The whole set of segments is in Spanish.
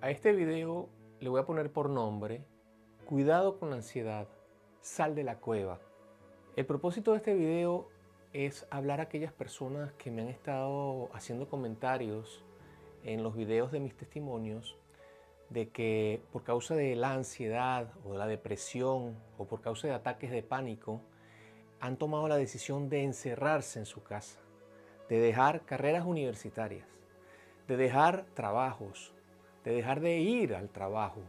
A este video le voy a poner por nombre Cuidado con la ansiedad, sal de la cueva. El propósito de este video es hablar a aquellas personas que me han estado haciendo comentarios en los videos de mis testimonios de que por causa de la ansiedad o de la depresión o por causa de ataques de pánico han tomado la decisión de encerrarse en su casa, de dejar carreras universitarias, de dejar trabajos, de dejar de ir al trabajo,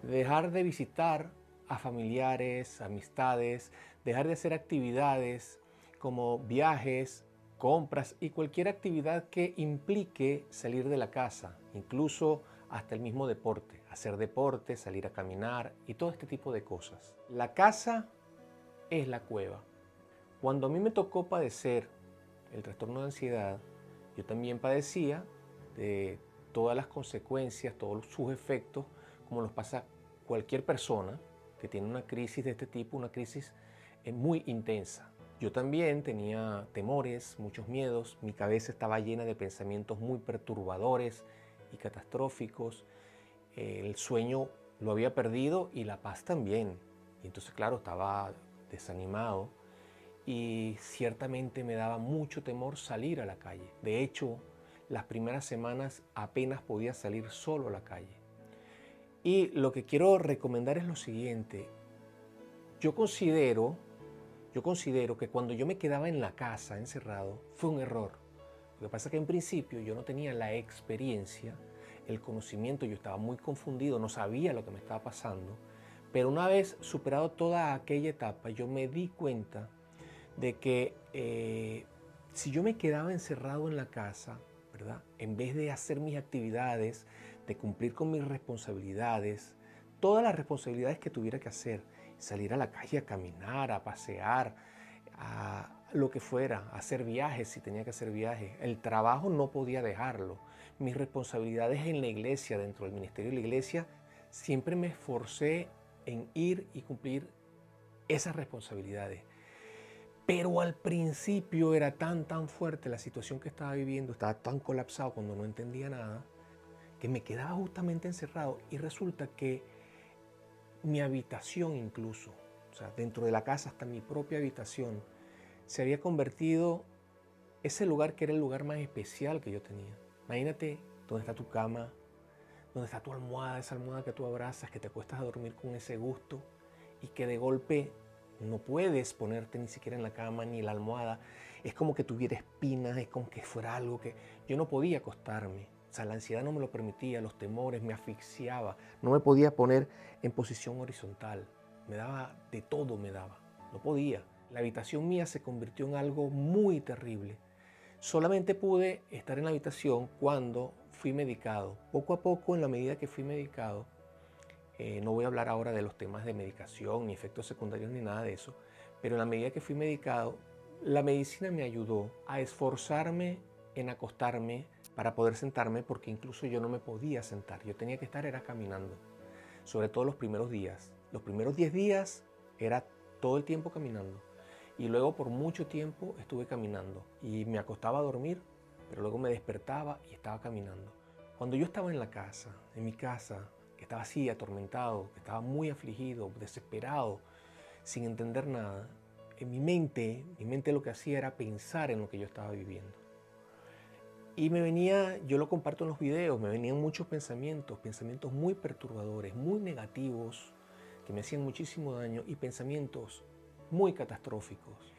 de dejar de visitar a familiares, amistades, dejar de hacer actividades como viajes, compras y cualquier actividad que implique salir de la casa, incluso hasta el mismo deporte, hacer deporte, salir a caminar y todo este tipo de cosas. La casa es la cueva. Cuando a mí me tocó padecer el trastorno de ansiedad, yo también padecía de todas las consecuencias, todos sus efectos, como los pasa cualquier persona que tiene una crisis de este tipo, una crisis muy intensa. Yo también tenía temores, muchos miedos, mi cabeza estaba llena de pensamientos muy perturbadores y catastróficos, el sueño lo había perdido y la paz también. Y entonces, claro, estaba desanimado y ciertamente me daba mucho temor salir a la calle. De hecho, las primeras semanas apenas podía salir solo a la calle. Y lo que quiero recomendar es lo siguiente. Yo considero que cuando yo me quedaba en la casa encerrado fue un error. Lo que pasa es que en principio yo no tenía la experiencia, el conocimiento, yo estaba muy confundido, no sabía lo que me estaba pasando. Pero una vez superado toda aquella etapa, yo me di cuenta de que si yo me quedaba encerrado en la casa, ¿verdad? En vez de hacer mis actividades, de cumplir con mis responsabilidades, todas las responsabilidades que tuviera que hacer, salir a la calle a caminar, a pasear, a lo que fuera, a hacer viajes si tenía que hacer viajes. El trabajo no podía dejarlo. Mis responsabilidades en la iglesia, dentro del ministerio de la iglesia, siempre me esforcé en ir y cumplir esas responsabilidades. Pero al principio era tan fuerte la situación que estaba viviendo, estaba tan colapsado cuando no entendía nada, que me quedaba justamente encerrado y resulta que mi habitación incluso, o sea, dentro de la casa hasta mi propia habitación, se había convertido ese lugar que era el lugar más especial que yo tenía. Imagínate dónde está tu cama, dónde está tu almohada, esa almohada que tú abrazas, que te acuestas a dormir con ese gusto y que de golpe no puedes ponerte ni siquiera en la cama ni en la almohada. Es como que tuviera espinas, es como que fuera algo que yo no podía acostarme. O sea, la ansiedad no me lo permitía, los temores me asfixiaba. No me podía poner en posición horizontal. Me daba de todo, me daba. No podía. La habitación mía se convirtió en algo muy terrible. Solamente pude estar en la habitación cuando fui medicado. Poco a poco, en la medida que fui medicado, no voy a hablar ahora de los temas de medicación, ni efectos secundarios, ni nada de eso, pero en la medida que fui medicado, la medicina me ayudó a esforzarme en acostarme para poder sentarme, porque incluso yo no me podía sentar, yo tenía que estar era caminando, sobre todo los primeros días. Los primeros 10 días era todo el tiempo caminando y luego por mucho tiempo estuve caminando y me acostaba a dormir, pero luego me despertaba y estaba caminando. Cuando yo estaba en la casa, en mi casa, que estaba así atormentado, que estaba muy afligido, desesperado, sin entender nada, en mi mente lo que hacía era pensar en lo que yo estaba viviendo. Y me venía, yo lo comparto en los videos, me venían muchos pensamientos muy perturbadores, muy negativos, que me hacían muchísimo daño y pensamientos muy catastróficos.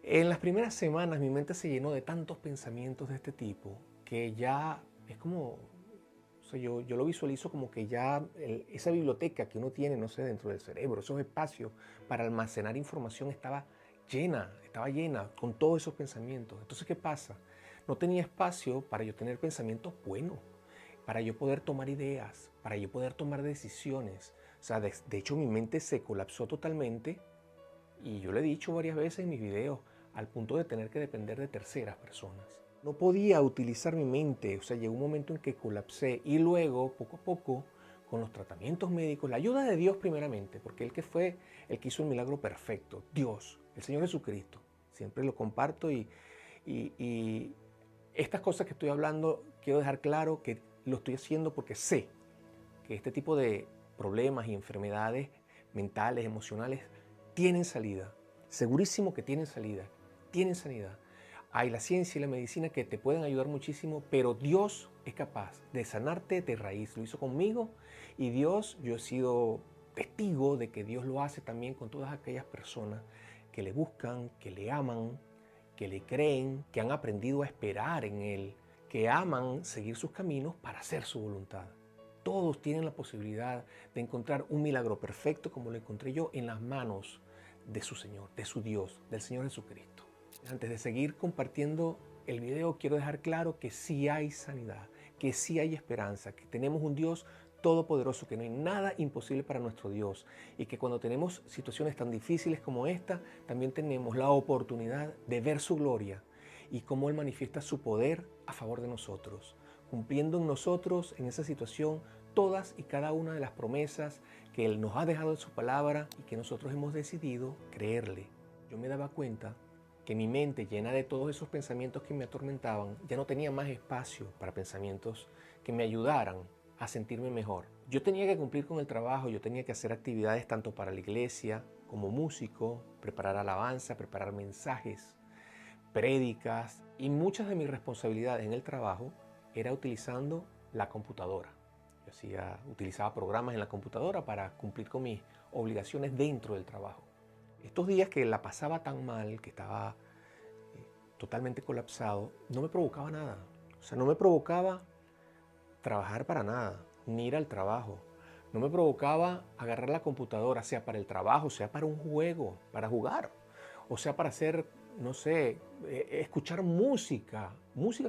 En las primeras semanas mi mente se llenó de tantos pensamientos de este tipo que ya es como, o sea, yo lo visualizo como que ya esa biblioteca que uno tiene, no sé, dentro del cerebro, esos espacios para almacenar información estaba llena con todos esos pensamientos. Entonces, ¿qué pasa? No tenía espacio para yo tener pensamientos buenos, para yo poder tomar ideas, para yo poder tomar decisiones. O sea, de hecho mi mente se colapsó totalmente y yo lo he dicho varias veces en mis videos, al punto de tener que depender de terceras personas. No podía utilizar mi mente, o sea, llegó un momento en que colapsé y luego, poco a poco, con los tratamientos médicos, la ayuda de Dios primeramente, porque Él que fue el que hizo el milagro perfecto, Dios, el Señor Jesucristo. Siempre lo comparto y estas cosas que estoy hablando, quiero dejar claro que lo estoy haciendo porque sé que este tipo de problemas y enfermedades mentales, emocionales, tienen salida. Segurísimo que tienen salida. Tienen sanidad. Hay la ciencia y la medicina que te pueden ayudar muchísimo, pero Dios es capaz de sanarte de raíz. Lo hizo conmigo y Dios, yo he sido testigo de que Dios lo hace también con todas aquellas personas que le buscan, que le aman, que le creen, que han aprendido a esperar en Él, que aman seguir sus caminos para hacer su voluntad. Todos tienen la posibilidad de encontrar un milagro perfecto como lo encontré yo en las manos de su Señor, de su Dios, del Señor Jesucristo. Antes de seguir compartiendo el video, quiero dejar claro que sí hay sanidad, que sí hay esperanza, que tenemos un Dios todopoderoso, que no hay nada imposible para nuestro Dios y que cuando tenemos situaciones tan difíciles como esta, también tenemos la oportunidad de ver su gloria y cómo Él manifiesta su poder a favor de nosotros, cumpliendo en nosotros, en esa situación, todas y cada una de las promesas que Él nos ha dejado en su palabra y que nosotros hemos decidido creerle. Yo me daba cuenta que mi mente, llena de todos esos pensamientos que me atormentaban, ya no tenía más espacio para pensamientos que me ayudaran a sentirme mejor. Yo tenía que cumplir con el trabajo, yo tenía que hacer actividades tanto para la iglesia como músico, preparar alabanza, preparar mensajes, prédicas, y muchas de mis responsabilidades en el trabajo era utilizando la computadora. Yo utilizaba programas en la computadora para cumplir con mis obligaciones dentro del trabajo. Estos días que la pasaba tan mal, que estaba totalmente colapsado, no me provocaba nada. O sea, no me provocaba trabajar para nada, ni ir al trabajo. No me provocaba agarrar la computadora, sea para el trabajo, sea para un juego, para jugar, o sea para hacer, no sé, escuchar música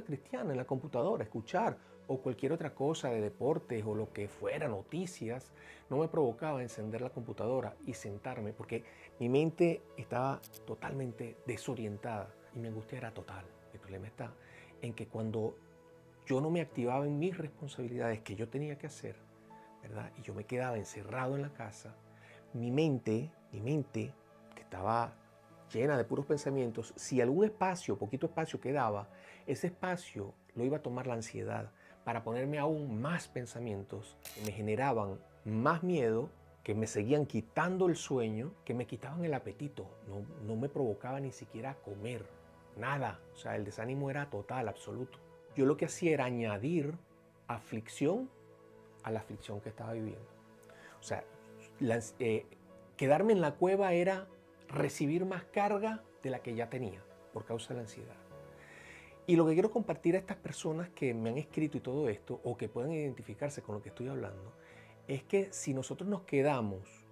cristiana en la computadora, escuchar, o cualquier otra cosa de deportes o lo que fuera, noticias. No me provocaba encender la computadora y sentarme porque mi mente estaba totalmente desorientada y mi angustia era total. El problema está en que cuando yo no me activaba en mis responsabilidades que yo tenía que hacer, ¿verdad? Y yo me quedaba encerrado en la casa, mi mente, que estaba llena de puros pensamientos, si algún espacio, poquito espacio quedaba, ese espacio lo iba a tomar la ansiedad para ponerme aún más pensamientos que me generaban más miedo, que me seguían quitando el sueño, que me quitaban el apetito. No me provocaba ni siquiera comer, nada. O sea, el desánimo era total, absoluto. Yo lo que hacía era añadir aflicción a la aflicción que estaba viviendo. O sea, quedarme en la cueva era recibir más carga de la que ya tenía por causa de la ansiedad. Y lo que quiero compartir a estas personas que me han escrito y todo esto, o que puedan identificarse con lo que estoy hablando, es que si nosotros nos quedamos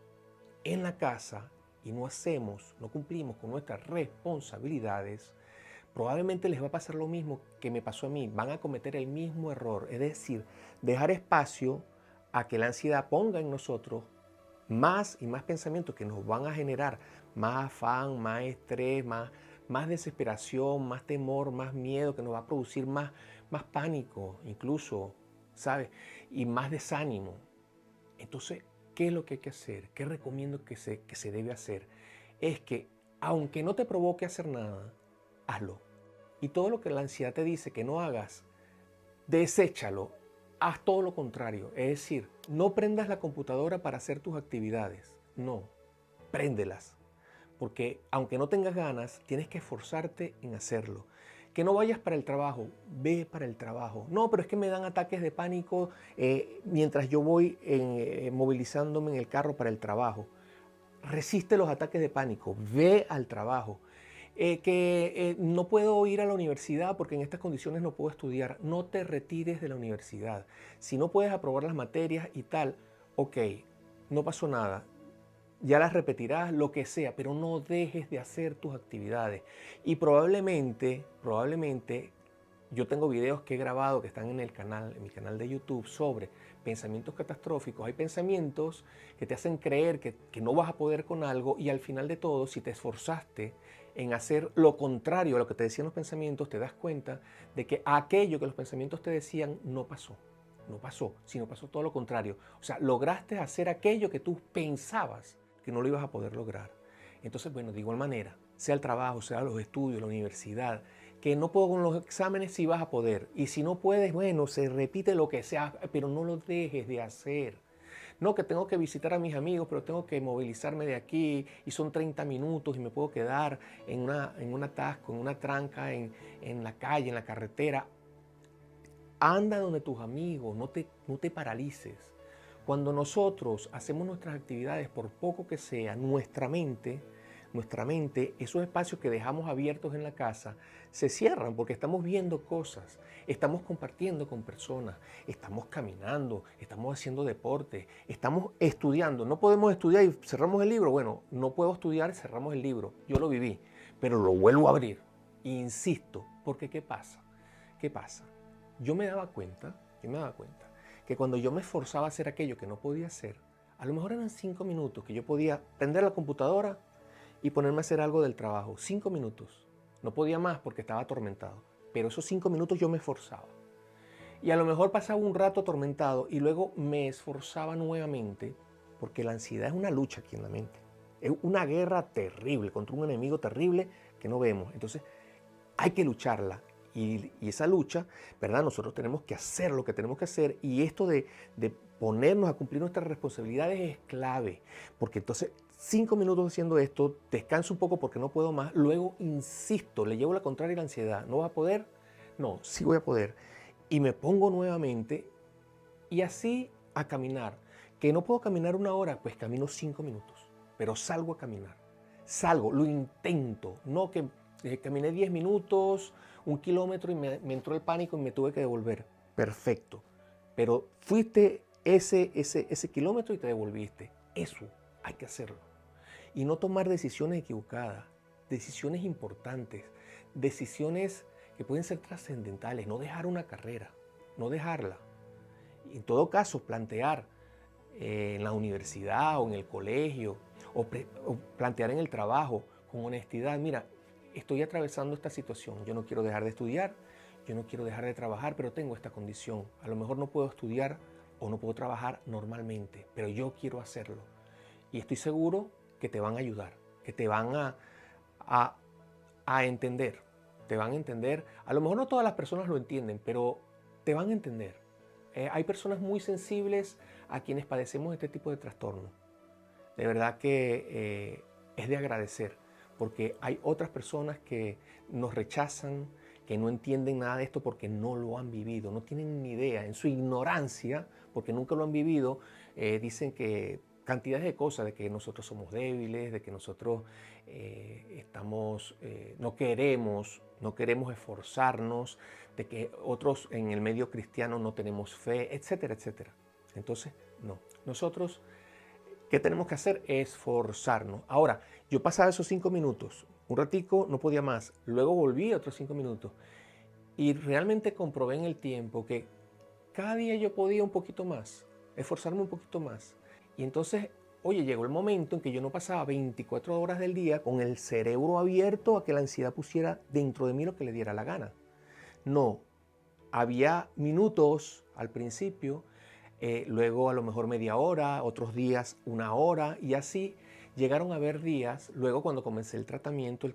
en la casa y no cumplimos con nuestras responsabilidades, probablemente les va a pasar lo mismo que me pasó a mí. Van a cometer el mismo error, es decir, dejar espacio a que la ansiedad ponga en nosotros más y más pensamientos que nos van a generar más afán, más estrés, más desesperación, más temor, más miedo, que nos va a producir más pánico incluso, ¿sabes? Y más desánimo. Entonces, ¿qué es lo que hay que hacer? ¿Qué recomiendo que se debe hacer? Es que, aunque no te provoque hacer nada, hazlo. Y todo lo que la ansiedad te dice que no hagas, deséchalo. Haz todo lo contrario. Es decir, no prendas la computadora para hacer tus actividades. No, préndelas. Porque aunque no tengas ganas, tienes que esforzarte en hacerlo. Que no vayas para el trabajo, ve para el trabajo. No, pero es que me dan ataques de pánico mientras yo voy movilizándome en el carro para el trabajo. Resiste los ataques de pánico, ve al trabajo. No puedo ir a la universidad porque en estas condiciones no puedo estudiar. No te retires de la universidad. Si no puedes aprobar las materias y tal, ok, no pasó nada. Ya las repetirás, lo que sea, pero no dejes de hacer tus actividades. Y probablemente, yo tengo videos que he grabado que están en mi canal de YouTube sobre pensamientos catastróficos. Hay pensamientos que te hacen creer que no vas a poder con algo y al final de todo, si te esforzaste en hacer lo contrario a lo que te decían los pensamientos, te das cuenta de que aquello que los pensamientos te decían no pasó. No pasó, sino pasó todo lo contrario. O sea, lograste hacer aquello que tú pensabas que no lo ibas a poder lograr. Entonces, bueno, de igual manera, sea el trabajo, sea los estudios, la universidad, que no puedo con los exámenes, sí vas a poder. Y si no puedes, bueno, se repite lo que sea, pero no lo dejes de hacer. No, que tengo que visitar a mis amigos, pero tengo que movilizarme de aquí y son 30 minutos y me puedo quedar en un atasco, en una tranca, en la calle, en la carretera. Anda donde tus amigos, no te paralices. Cuando nosotros hacemos nuestras actividades, por poco que sea, nuestra mente, esos espacios que dejamos abiertos en la casa, se cierran porque estamos viendo cosas, estamos compartiendo con personas, estamos caminando, estamos haciendo deporte, estamos estudiando. No podemos estudiar y cerramos el libro. Bueno, no puedo estudiar y cerramos el libro. Yo lo viví, pero lo vuelvo a abrir. Insisto, porque ¿qué pasa? ¿Qué pasa? Yo me daba cuenta que cuando yo me esforzaba a hacer aquello que no podía hacer, a lo mejor eran 5 minutos que yo podía prender la computadora y ponerme a hacer algo del trabajo. 5 minutos. No podía más porque estaba atormentado. Pero esos 5 minutos yo me esforzaba. Y a lo mejor pasaba un rato atormentado y luego me esforzaba nuevamente, porque la ansiedad es una lucha aquí en la mente. Es una guerra terrible contra un enemigo terrible que no vemos. Entonces hay que lucharla. Y esa lucha, ¿verdad? Nosotros tenemos que hacer lo que tenemos que hacer, y esto de ponernos a cumplir nuestras responsabilidades es clave, porque entonces 5 minutos haciendo esto, descanso un poco porque no puedo más, luego insisto, le llevo la contraria a la ansiedad. ¿No vas a poder? No, sí voy a poder. Y me pongo nuevamente y así a caminar. ¿Que no puedo caminar 1 hora? Pues camino 5 minutos, pero salgo a caminar. Salgo, lo intento, no que caminé 10 minutos, 1 kilómetro y me entró el pánico y me tuve que devolver. Perfecto, pero fuiste ese kilómetro y te devolviste. Eso hay que hacerlo. Y no tomar decisiones equivocadas, decisiones importantes, decisiones que pueden ser trascendentales. No dejar una carrera, no dejarla. En todo caso, plantear en la universidad o en el colegio o plantear en el trabajo con honestidad: mira, estoy atravesando esta situación, yo no quiero dejar de estudiar, yo no quiero dejar de trabajar, pero tengo esta condición. A lo mejor no puedo estudiar o no puedo trabajar normalmente, pero yo quiero hacerlo. Y estoy seguro que te van a ayudar, que te van a entender, te van a entender. A lo mejor no todas las personas lo entienden, pero te van a entender. Hay personas muy sensibles a quienes padecemos este tipo de trastorno. De verdad que es de agradecer, porque hay otras personas que nos rechazan, que no entienden nada de esto porque no lo han vivido, no tienen ni idea. En su ignorancia, porque nunca lo han vivido, dicen que cantidades de cosas, de que nosotros somos débiles, de que nosotros no queremos esforzarnos, de que otros en el medio cristiano no tenemos fe, etcétera, etcétera. Entonces, no. Nosotros, ¿qué tenemos que hacer? Esforzarnos. Ahora, yo pasaba esos 5 minutos, un ratico no podía más, luego volví a otros 5 minutos y realmente comprobé en el tiempo que cada día yo podía un poquito más, esforzarme un poquito más. Y entonces, oye, llegó el momento en que yo no pasaba 24 horas del día con el cerebro abierto a que la ansiedad pusiera dentro de mí lo que le diera la gana. No, había minutos al principio, luego a lo mejor media hora, otros días 1 hora, y así llegaron a haber días. Luego, cuando comencé el tratamiento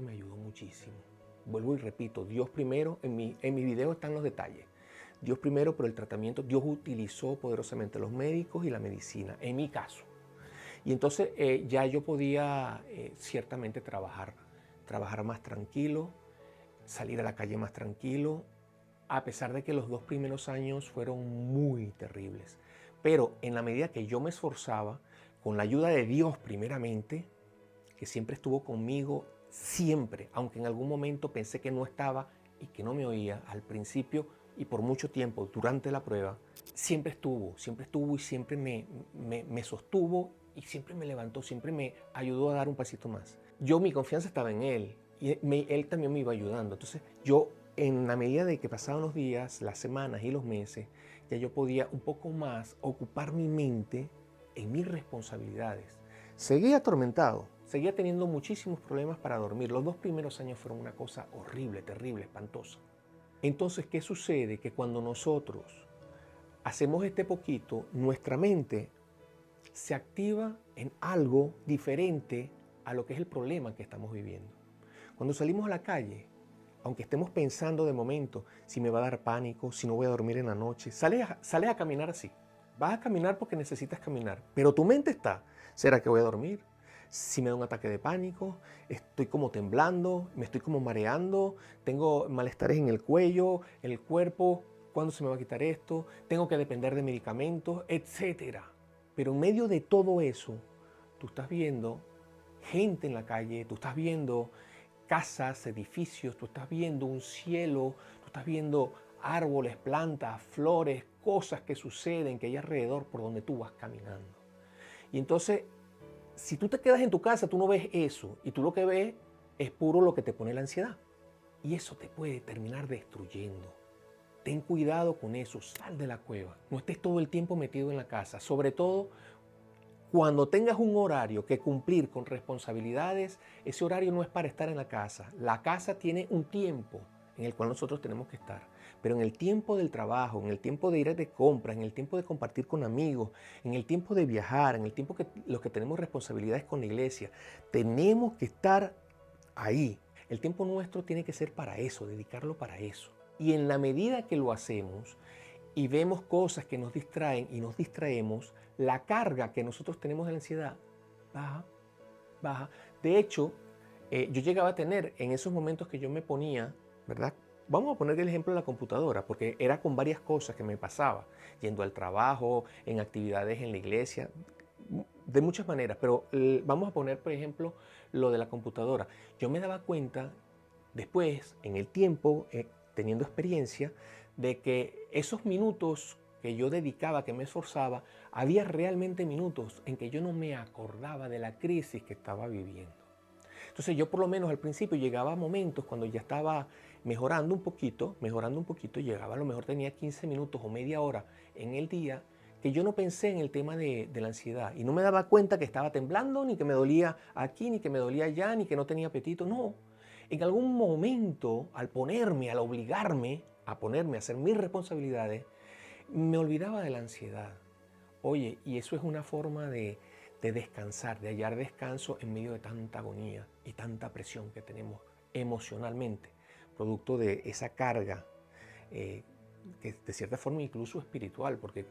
me ayudó muchísimo. Vuelvo y repito, Dios primero. En mi video están los detalles. Dios primero, pero el tratamiento, Dios utilizó poderosamente los médicos y la medicina, en mi caso. Y entonces ya yo podía ciertamente trabajar más tranquilo, salir a la calle más tranquilo, a pesar de que los 2 primeros años fueron muy terribles. Pero en la medida que yo me esforzaba, con la ayuda de Dios primeramente, que siempre estuvo conmigo, siempre, aunque en algún momento pensé que no estaba y que no me oía al principio y por mucho tiempo durante la prueba, siempre estuvo y siempre me sostuvo y siempre me levantó, siempre me ayudó a dar un pasito más. Mi confianza estaba en Él y Él también me iba ayudando. Entonces yo, en la medida de que pasaban los días, las semanas y los meses, ya yo podía un poco más ocupar mi mente en mis responsabilidades. Seguía atormentado, seguía teniendo muchísimos problemas para dormir. Los 2 primeros años fueron una cosa horrible, terrible, espantosa. Entonces, ¿qué sucede? Que cuando nosotros hacemos este poquito, nuestra mente se activa en algo diferente a lo que es el problema que estamos viviendo. Cuando salimos a la calle, aunque estemos pensando de momento si me va a dar pánico, si no voy a dormir en la noche, sales a caminar así. Vas a caminar porque necesitas caminar, pero tu mente está, ¿será que voy a dormir? Si me da un ataque de pánico, estoy como temblando, me estoy como mareando, tengo malestares en el cuello, en el cuerpo, ¿cuándo se me va a quitar esto? Tengo que depender de medicamentos, etcétera. Pero en medio de todo eso, tú estás viendo gente en la calle, tú estás viendo casas, edificios, tú estás viendo un cielo, tú estás viendo árboles, plantas, flores, cosas que suceden, que hay alrededor por donde tú vas caminando. Y entonces, si tú te quedas en tu casa, tú no ves eso, y tú lo que ves es puro lo que te pone la ansiedad. Y eso te puede terminar destruyendo. Ten cuidado con eso, sal de la cueva. No estés todo el tiempo metido en la casa, sobre todo cuando tengas un horario que cumplir con responsabilidades. Ese horario no es para estar en la casa. La casa tiene un tiempo en el cual nosotros tenemos que estar. Pero en el tiempo del trabajo, en el tiempo de ir de compras, en el tiempo de compartir con amigos, en el tiempo de viajar, en el tiempo que los que tenemos responsabilidades con la iglesia, tenemos que estar ahí. El tiempo nuestro tiene que ser para eso, dedicarlo para eso. Y en la medida que lo hacemos y vemos cosas que nos distraen y nos distraemos, la carga que nosotros tenemos de la ansiedad baja, baja. De hecho, yo llegaba a tener en esos momentos que yo me ponía, ¿verdad? Vamos a poner el ejemplo de la computadora, porque era con varias cosas que me pasaba, yendo al trabajo, en actividades en la iglesia, de muchas maneras, pero vamos a poner, por ejemplo, lo de la computadora. Yo me daba cuenta después, en el tiempo, teniendo experiencia, de que esos minutos que yo dedicaba, que me esforzaba, había realmente minutos en que yo no me acordaba de la crisis que estaba viviendo. Entonces yo por lo menos al principio llegaba a momentos cuando ya estaba mejorando un poquito, llegaba, a lo mejor tenía 15 minutos o media hora en el día, que yo no pensé en el tema de la ansiedad y no me daba cuenta que estaba temblando, ni que me dolía aquí, ni que me dolía allá, ni que no tenía apetito, no. En algún momento, al obligarme a ponerme a hacer mis responsabilidades, me olvidaba de la ansiedad. Oye, y eso es una forma de descansar, de hallar descanso en medio de tanta agonía y tanta presión que tenemos emocionalmente, producto de esa carga, que de cierta forma incluso espiritual, porque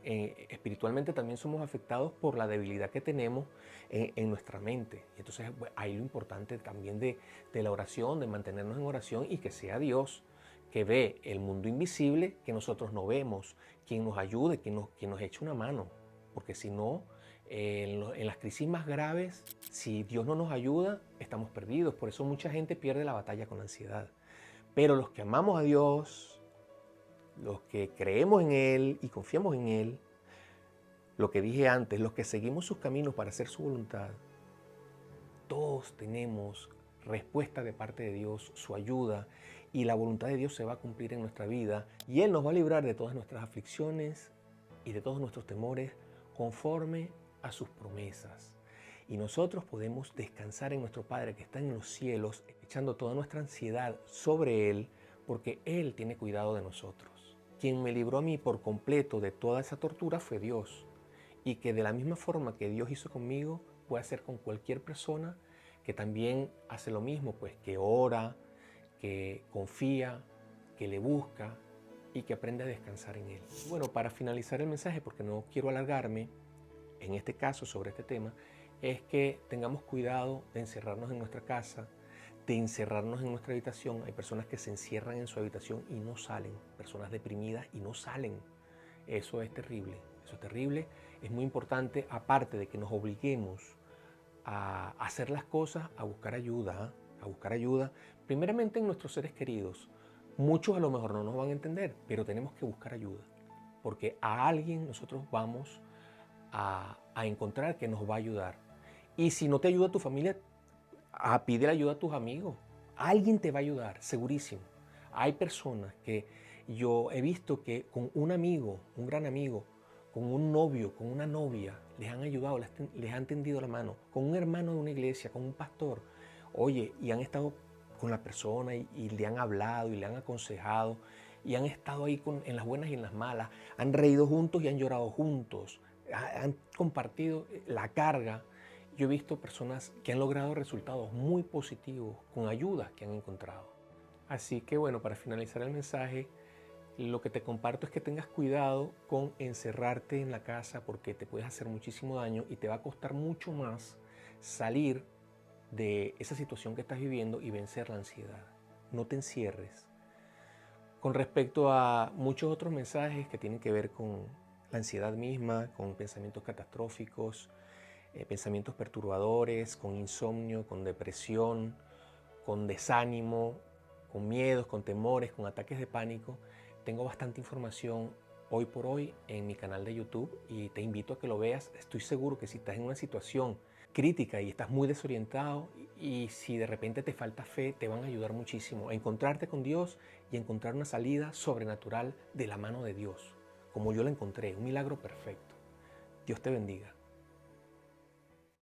espiritualmente también somos afectados por la debilidad que tenemos en nuestra mente. Y entonces ahí lo importante también de la oración, de mantenernos en oración y que sea Dios que ve el mundo invisible que nosotros no vemos, quien nos ayude, quien nos eche una mano. Porque si no, en las crisis más graves, si Dios no nos ayuda, estamos perdidos. Por eso mucha gente pierde la batalla con la ansiedad. Pero los que amamos a Dios, los que creemos en Él y confiamos en Él, lo que dije antes, los que seguimos sus caminos para hacer su voluntad, todos tenemos respuesta de parte de Dios, su ayuda, y la voluntad de Dios se va a cumplir en nuestra vida y Él nos va a librar de todas nuestras aflicciones y de todos nuestros temores conforme a sus promesas. Y nosotros podemos descansar en nuestro Padre que está en los cielos, echando toda nuestra ansiedad sobre Él, porque Él tiene cuidado de nosotros. Quien me libró a mí por completo de toda esa tortura fue Dios, y que de la misma forma que Dios hizo conmigo, puede hacer con cualquier persona que también hace lo mismo, pues que ora, que confía, que le busca y que aprende a descansar en Él. Bueno, para finalizar el mensaje, porque no quiero alargarme, en este caso sobre este tema, es que tengamos cuidado de encerrarnos en nuestra casa, de encerrarnos en nuestra habitación. Hay personas que se encierran en su habitación y no salen, personas deprimidas y no salen. Eso es terrible, eso es terrible. Es muy importante, aparte de que nos obliguemos a hacer las cosas, a buscar ayuda, primeramente en nuestros seres queridos. Muchos a lo mejor no nos van a entender, pero tenemos que buscar ayuda, porque a alguien nosotros vamos a encontrar que nos va a ayudar. Y si no te ayuda tu familia, pide ayuda a tus amigos. Alguien te va a ayudar, segurísimo. Hay personas que yo he visto que con un amigo, un gran amigo, con un novio, con una novia, les han ayudado, les han tendido la mano, con un hermano de una iglesia, con un pastor. Oye, y han estado con la persona y le han hablado y le han aconsejado y han estado ahí en las buenas y en las malas. Han reído juntos y han llorado juntos. Han compartido la carga. Yo he visto personas que han logrado resultados muy positivos con ayudas que han encontrado. Así que bueno, para finalizar el mensaje, lo que te comparto es que tengas cuidado con encerrarte en la casa porque te puedes hacer muchísimo daño y te va a costar mucho más salir de esa situación que estás viviendo y vencer la ansiedad. No te encierres. Con respecto a muchos otros mensajes que tienen que ver con la ansiedad misma, con pensamientos catastróficos, pensamientos perturbadores, con insomnio, con depresión, con desánimo, con miedos, con temores, con ataques de pánico, tengo bastante información hoy por hoy en mi canal de YouTube y te invito a que lo veas. Estoy seguro que si estás en una situación crítica y estás muy desorientado y si de repente te falta fe, te van a ayudar muchísimo a encontrarte con Dios y a encontrar una salida sobrenatural de la mano de Dios, como yo la encontré, un milagro perfecto. Dios te bendiga.